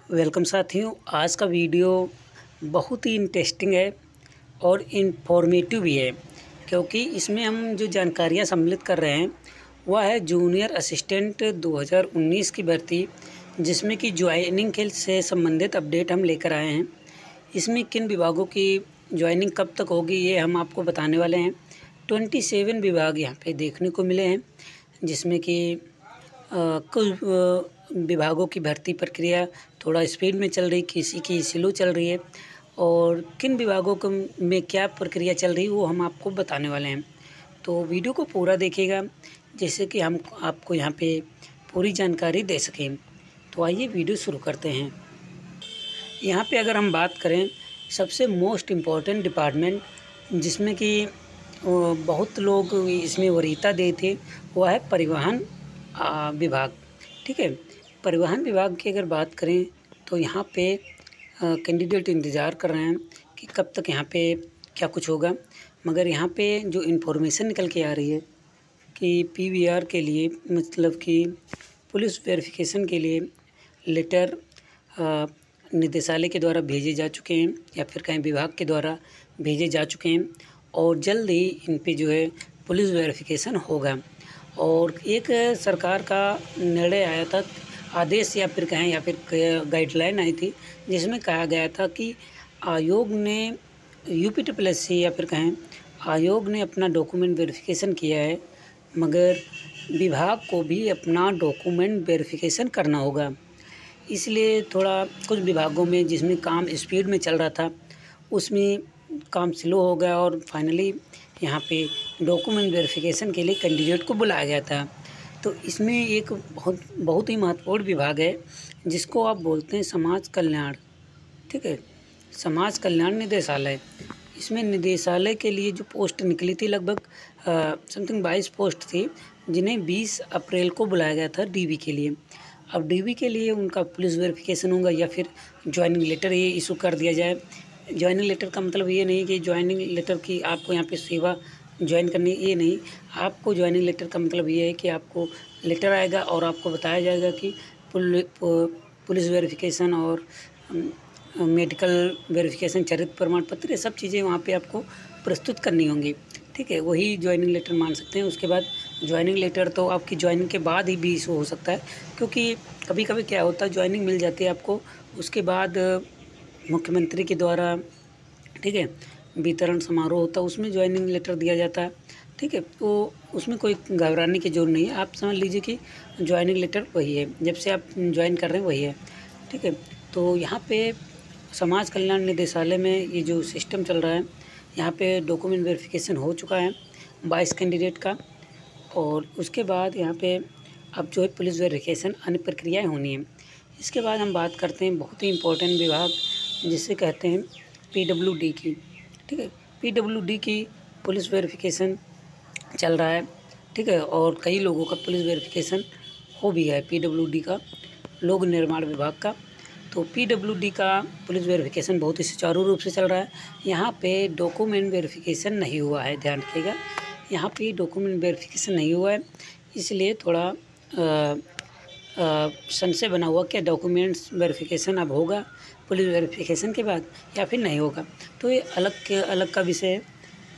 Welcome साथियों। आज का वीडियो बहुत ही इंटरेस्टिंग है और इन्फॉर्मेटिव भी है, क्योंकि इसमें हम जो जानकारियां सम्मिलित कर रहे हैं वह है जूनियर असिस्टेंट 2019 की भर्ती, जिसमें कि ज्वाइनिंग के से संबंधित अपडेट हम लेकर आए हैं। इसमें किन विभागों की ज्वाइनिंग कब तक होगी ये हम आपको बताने वाले हैं। 27 विभाग यहाँ पे देखने को मिले हैं, जिसमें कि कुछ विभागों की भर्ती प्रक्रिया थोड़ा स्पीड में चल रही, किसी की स्लो चल रही है, और किन विभागों को में क्या प्रक्रिया चल रही है वो हम आपको बताने वाले हैं। तो वीडियो को पूरा देखिएगा, जैसे कि हम आपको यहाँ पे पूरी जानकारी दे सकें। तो आइए वीडियो शुरू करते हैं। यहाँ पे अगर हम बात करें सबसे मोस्ट इम्पॉर्टेंट डिपार्टमेंट जिसमें कि बहुत लोग इसमें वरीयता दे थे, वह है परिवहन विभाग। ठीक है, परिवहन विभाग की अगर बात करें तो यहाँ पे कैंडिडेट इंतज़ार कर रहे हैं कि कब तक यहाँ पे क्या कुछ होगा। मगर यहाँ पे जो इन्फॉर्मेशन निकल के आ रही है कि पीवीआर के लिए, मतलब कि पुलिस वेरिफिकेशन के लिए लेटर निदेशालय के द्वारा भेजे जा चुके हैं या फिर कहीं विभाग के द्वारा भेजे जा चुके हैं, और जल्द ही इन पे जो है पुलिस वेरिफिकेशन होगा। और एक सरकार का निर्णय आया था, आदेश या फिर कहें या फिर गाइडलाइन आई थी, जिसमें कहा गया था कि आयोग ने UPSSC या फिर कहें आयोग ने अपना डॉक्यूमेंट वेरिफिकेशन किया है, मगर विभाग को भी अपना डॉक्यूमेंट वेरिफिकेशन करना होगा। इसलिए थोड़ा कुछ विभागों में जिसमें काम स्पीड में चल रहा था उसमें काम स्लो हो गया, और फाइनली यहाँ पे डॉक्यूमेंट वेरिफिकेशन के लिए कैंडिडेट को बुलाया गया था। तो इसमें एक बहुत ही महत्वपूर्ण विभाग है जिसको आप बोलते हैं समाज कल्याण। ठीक है, समाज कल्याण निदेशालय। इसमें निदेशालय के लिए जो पोस्ट निकली थी, लगभग समथिंग 22 पोस्ट थी, जिन्हें 20 अप्रैल को बुलाया गया था DV के लिए। अब DV के लिए उनका पुलिस वेरिफिकेशन होगा या फिर ज्वाइनिंग लेटर ये इशू कर दिया जाए। ज्वाइनिंग लेटर का मतलब ये नहीं कि ज्वाइनिंग लेटर की आपको यहाँ पे सेवा ज्वाइन करनी, ये नहीं। आपको ज्वाइनिंग लेटर का मतलब ये है कि आपको लेटर आएगा और आपको बताया जाएगा कि पुलिस वेरिफिकेशन और मेडिकल वेरिफिकेशन, चरित्र प्रमाण पत्र, ये सब चीज़ें वहाँ पे आपको प्रस्तुत करनी होंगी। ठीक है, वही ज्वाइनिंग लेटर मान सकते हैं। उसके बाद ज्वाइनिंग लेटर तो आपकी ज्वाइनिंग के बाद ही भी इशू हो सकता है, क्योंकि कभी कभी क्या होता है, ज्वाइनिंग मिल जाती है आपको, उसके बाद मुख्यमंत्री के द्वारा, ठीक है, वितरण समारोह होता है, उसमें ज्वाइनिंग लेटर दिया जाता है। ठीक है, तो उसमें कोई घबराने की जरूरत नहीं है। आप समझ लीजिए कि ज्वाइनिंग लेटर वही है, जब से आप ज्वाइन कर रहे हैं वही है। ठीक है, तो यहाँ पे समाज कल्याण निदेशालय में ये जो सिस्टम चल रहा है, यहाँ पे डॉक्यूमेंट वेरिफिकेशन हो चुका है 22 कैंडिडेट का, और उसके बाद यहाँ पे अब जो है पुलिस वेरिफिकेशन अन्य प्रक्रियाएँ होनी है। इसके बाद हम बात करते हैं बहुत ही इम्पोर्टेंट विभाग जिसे कहते हैं PWD की। ठीक है, PWD की पुलिस वेरिफिकेशन चल रहा है। ठीक है, और कई लोगों का पुलिस वेरिफिकेशन हो भी है PWD का, लोक निर्माण विभाग का। तो PWD का पुलिस वेरिफिकेशन बहुत ही सुचारू रूप से चल रहा है। यहाँ पे डॉक्यूमेंट वेरिफिकेशन नहीं हुआ है, ध्यान रखिएगा, यहाँ पे डॉक्यूमेंट वेरिफिकेशन नहीं हुआ है, इसलिए थोड़ा संशय बना हुआ कि डॉक्यूमेंट्स वेरिफिकेशन अब होगा पुलिस वेरिफिकेशन के बाद या फिर नहीं होगा। तो ये अलग का विषय है,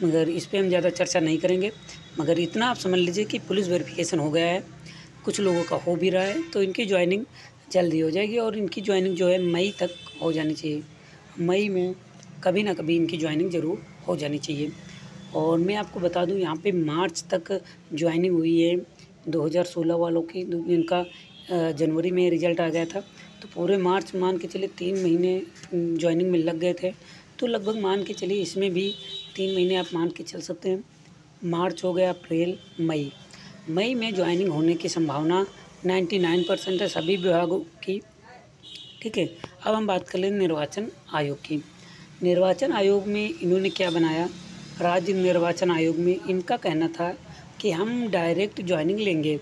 मगर इस पे हम ज़्यादा चर्चा नहीं करेंगे। मगर इतना आप समझ लीजिए कि पुलिस वेरिफिकेशन हो गया है, कुछ लोगों का हो भी रहा है, तो इनकी ज्वाइनिंग जल्दी हो जाएगी, और इनकी ज्वाइनिंग जो है मई तक हो जानी चाहिए। मई में कभी ना कभी इनकी ज्वाइनिंग ज़रूर हो जानी चाहिए। और मैं आपको बता दूं, यहाँ पे मार्च तक ज्वाइनिंग हुई है 2016 वालों की। इनका जनवरी में रिजल्ट आ गया था, तो पूरे मार्च मान के चलिए 3 महीने ज्वाइनिंग में लग गए थे। तो लगभग मान के चलिए इसमें भी 3 महीने आप मान के चल सकते हैं। मार्च हो गया, अप्रैल, मई में ज्वाइनिंग होने की संभावना 99% है सभी विभागों की। ठीक है, अब हम बात कर लें निर्वाचन आयोग की। निर्वाचन आयोग में इन्होंने क्या बनाया, राज्य निर्वाचन आयोग में इनका कहना था कि हम डायरेक्ट ज्वाइनिंग लेंगे,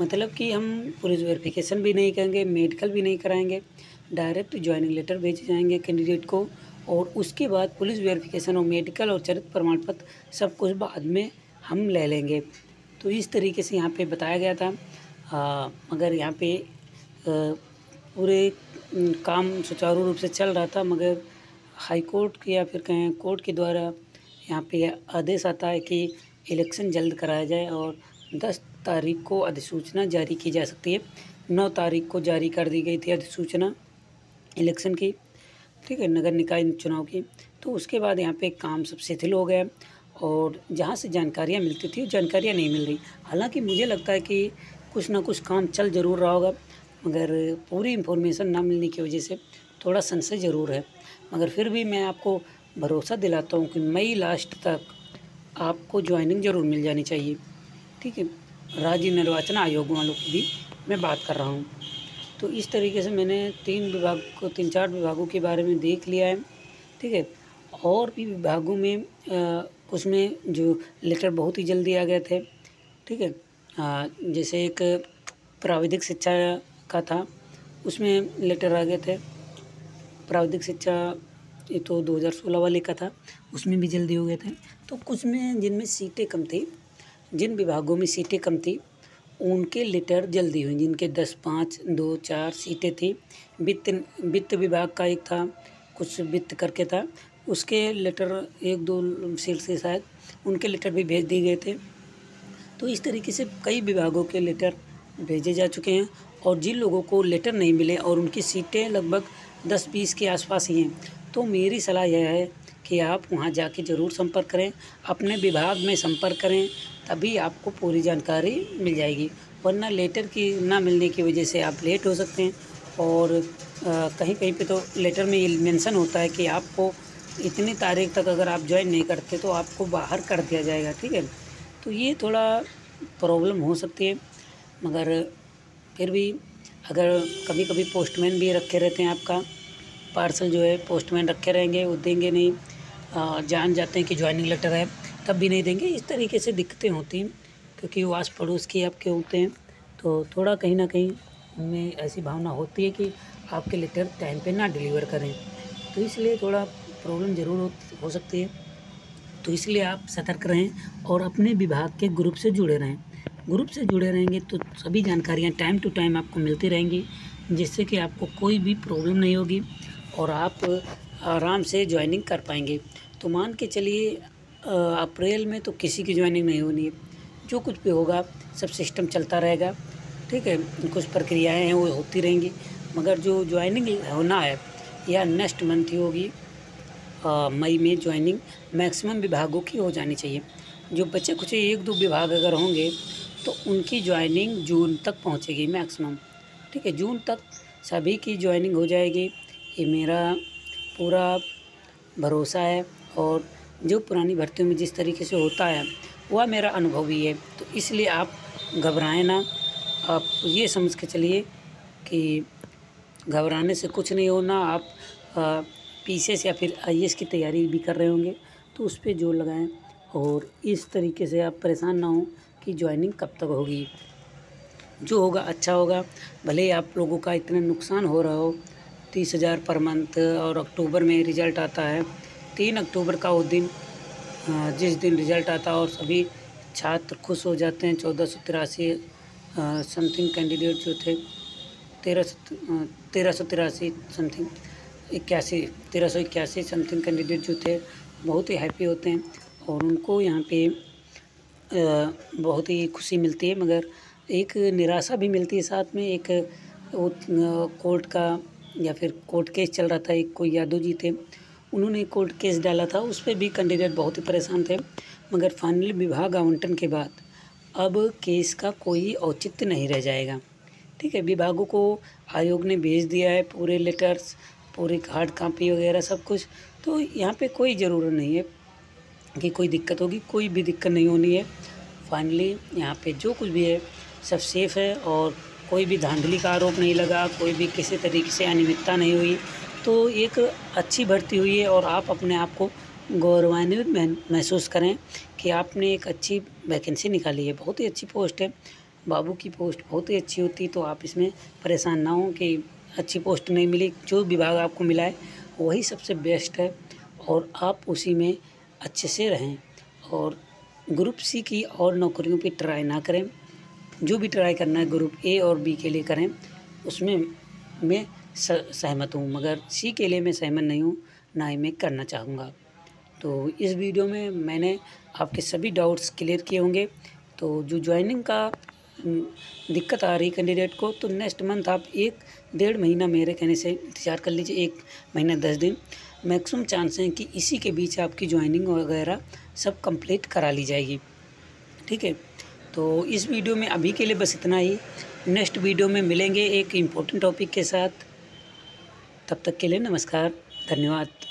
मतलब कि हम पुलिस वेरिफिकेशन भी नहीं करेंगे, मेडिकल भी नहीं कराएंगे, डायरेक्ट ज्वाइनिंग लेटर भेजे जाएंगे कैंडिडेट को, और उसके बाद पुलिस वेरिफिकेशन और मेडिकल और चरित्र प्रमाण पत्र सब कुछ बाद में हम ले लेंगे। तो इस तरीके से यहाँ पे बताया गया था। मगर यहाँ पे पूरे काम सुचारू रूप से चल रहा था, मगर हाई कोर्ट की या फिर कहें कोर्ट के द्वारा यहाँ पे आदेश आता है कि इलेक्शन जल्द कराया जाए और 10 तारीख को अधिसूचना जारी की जा सकती है। 9 तारीख को जारी कर दी गई थी अधिसूचना इलेक्शन की, ठीक है, नगर निकाय चुनाव की। तो उसके बाद यहाँ पे काम सब शिथिल हो गया और जहाँ से जानकारियाँ मिलती थी वो जानकारियाँ नहीं मिल रही। हालांकि मुझे लगता है कि कुछ ना कुछ काम चल ज़रूर रहा होगा, मगर पूरी इन्फॉर्मेशन ना मिलने की वजह से थोड़ा संशय ज़रूर है। मगर फिर भी मैं आपको भरोसा दिलाता हूँ कि मई लास्ट तक आपको ज्वाइनिंग ज़रूर मिल जानी चाहिए, ठीक है। राज्य निर्वाचन आयोग वालों की भी मैं बात कर रहा हूँ। तो इस तरीके से मैंने 3-4 विभागों के बारे में देख लिया है, ठीक है। और भी विभागों में उसमें जो लेटर बहुत ही जल्दी आ गए थे, ठीक है। जैसे एक प्राविधिक शिक्षा का था, उसमें लेटर आ गए थे। प्राविधिक शिक्षा ये तो 2016 वाले का था, उसमें भी जल्दी हो गए थे। तो कुछ में जिनमें सीटें कम थी, जिन विभागों में सीटें कम थी उनके लेटर जल्दी हुए। जिनके 10, 5, 2, 4 सीटें थी, वित्त विभाग का एक था, कुछ वित्त करके था, उसके लेटर 1-2 सीट से शायद उनके लेटर भी भेज दिए गए थे। तो इस तरीके से कई विभागों के लेटर भेजे जा चुके हैं और जिन लोगों को लेटर नहीं मिले और उनकी सीटें लगभग 10-20 के आसपास ही हैं, तो मेरी सलाह यह है कि आप वहां जाके ज़रूर संपर्क करें, अपने विभाग में संपर्क करें, तभी आपको पूरी जानकारी मिल जाएगी। वरना लेटर की ना मिलने की वजह से आप लेट हो सकते हैं। और कहीं कहीं पे तो लेटर में ये मेंशन होता है कि आपको इतनी तारीख तक अगर आप ज्वाइन नहीं करते तो आपको बाहर कर दिया जाएगा, ठीक है। तो ये थोड़ा प्रॉब्लम हो सकती है, मगर फिर भी अगर कभी कभी पोस्टमैन भी रखे रहते हैं, आपका पार्सल जो है पोस्टमैन रखे रहेंगे, वो देंगे नहीं, जान जाते हैं कि ज्वाइनिंग लेटर है तब भी नहीं देंगे। इस तरीके से दिक्कतें होती हैं क्योंकि वो आस पड़ोस के आपके होते हैं, तो थोड़ा कहीं ना कहीं उनमें ऐसी भावना होती है कि आपके लेटर टाइम पे ना डिलीवर करें, तो इसलिए थोड़ा प्रॉब्लम ज़रूर हो सकती है। तो इसलिए आप सतर्क रहें और अपने विभाग के ग्रुप से जुड़े रहें। ग्रुप से जुड़े रहेंगे तो सभी जानकारियाँ टाइम टू टाइम आपको मिलती रहेंगी, जिससे कि आपको कोई भी प्रॉब्लम नहीं होगी और आप आराम से ज्वाइनिंग कर पाएंगे। तो मान के चलिए अप्रैल में तो किसी की ज्वाइनिंग नहीं होनी है, जो कुछ भी होगा सब सिस्टम चलता रहेगा, ठीक है। कुछ प्रक्रियाएँ हैं वो होती रहेंगी, मगर जो ज्वाइनिंग होना है या नेक्स्ट मंथ ही होगी, मई में ज्वाइनिंग मैक्सिमम विभागों की हो जानी चाहिए। जो बचे कुछ 1-2 विभाग अगर होंगे तो उनकी ज्वाइनिंग जून तक पहुंचेगी मैक्सिमम, ठीक है। जून तक सभी की ज्वाइनिंग हो जाएगी, ये मेरा पूरा भरोसा है। और जो पुरानी भर्तियों में जिस तरीके से होता है वह मेरा अनुभव भी है, तो इसलिए आप घबराएं ना। आप ये समझ के चलिए कि घबराने से कुछ नहीं होना। आप पीसीएस या फिर आईएएस की तैयारी भी कर रहे होंगे तो उस पर जोर लगाएं और इस तरीके से आप परेशान ना हो कि ज्वाइनिंग कब तक होगी। जो होगा अच्छा होगा, भले ही आप लोगों का इतना नुकसान हो रहा हो, 30,000 पर मंथ। और अक्टूबर में रिज़ल्ट आता है 3 अक्टूबर का, वो दिन जिस दिन रिज़ल्ट आता है और सभी छात्र खुश हो जाते हैं। 1483 समथिंग कैंडिडेट जो थे, 1383 समथिंग 1381 समथिंग कैंडिडेट जो थे बहुत ही हैप्पी होते हैं और उनको यहाँ पे बहुत ही खुशी मिलती है, मगर एक निराशा भी मिलती है साथ में। एक वो कोर्ट का या फिर कोर्ट केस चल रहा था, एक कोई यादव जी थे, उन्होंने कोर्ट केस डाला था, उस पर भी कैंडिडेट बहुत ही परेशान थे। मगर फाइनली विभाग आवंटन के बाद अब केस का कोई औचित्य नहीं रह जाएगा, ठीक है। विभागों को आयोग ने भेज दिया है पूरे लेटर्स, पूरी हार्ड कापी वगैरह सब कुछ, तो यहाँ पे कोई ज़रूरत नहीं है कि कोई दिक्कत होगी, कोई भी दिक्कत नहीं होनी है। फाइनली यहाँ पे जो कुछ भी है सब सेफ़ है और कोई भी धांधली का आरोप नहीं लगा, कोई भी किसी तरीके से अनियमितता नहीं हुई। तो एक अच्छी भर्ती हुई है और आप अपने आप को गौरवान्वित महसूस करें कि आपने एक अच्छी वैकेंसी निकाली है। बहुत ही अच्छी पोस्ट है, बाबू की पोस्ट बहुत ही अच्छी होती, तो आप इसमें परेशान ना हो कि अच्छी पोस्ट नहीं मिली। जो विभाग आपको मिला है वही सबसे बेस्ट है और आप उसी में अच्छे से रहें। और ग्रुप सी की और नौकरियों पे ट्राई ना करें, जो भी ट्राई करना है ग्रुप ए और बी के लिए करें, उसमें सहमत हूँ, मगर सी के लिए मैं सहमत नहीं हूँ, ना ही मैं करना चाहूँगा। तो इस वीडियो में मैंने आपके सभी डाउट्स क्लियर किए होंगे। तो जो जॉइनिंग का दिक्कत आ रही कैंडिडेट को, तो नेक्स्ट मंथ आप 1 डेढ़ महीना मेरे कहने से इंतज़ार कर लीजिए, 1 महीना 10 दिन मैक्सिमम चांस हैं कि इसी के बीच आपकी जॉइनिंग वगैरह सब कंप्लीट करा ली जाएगी। ठीक है, तो इस वीडियो में अभी के लिए बस इतना ही। नेक्स्ट वीडियो में मिलेंगे एक इम्पोर्टेंट टॉपिक के साथ। तब तक के लिए नमस्कार, धन्यवाद।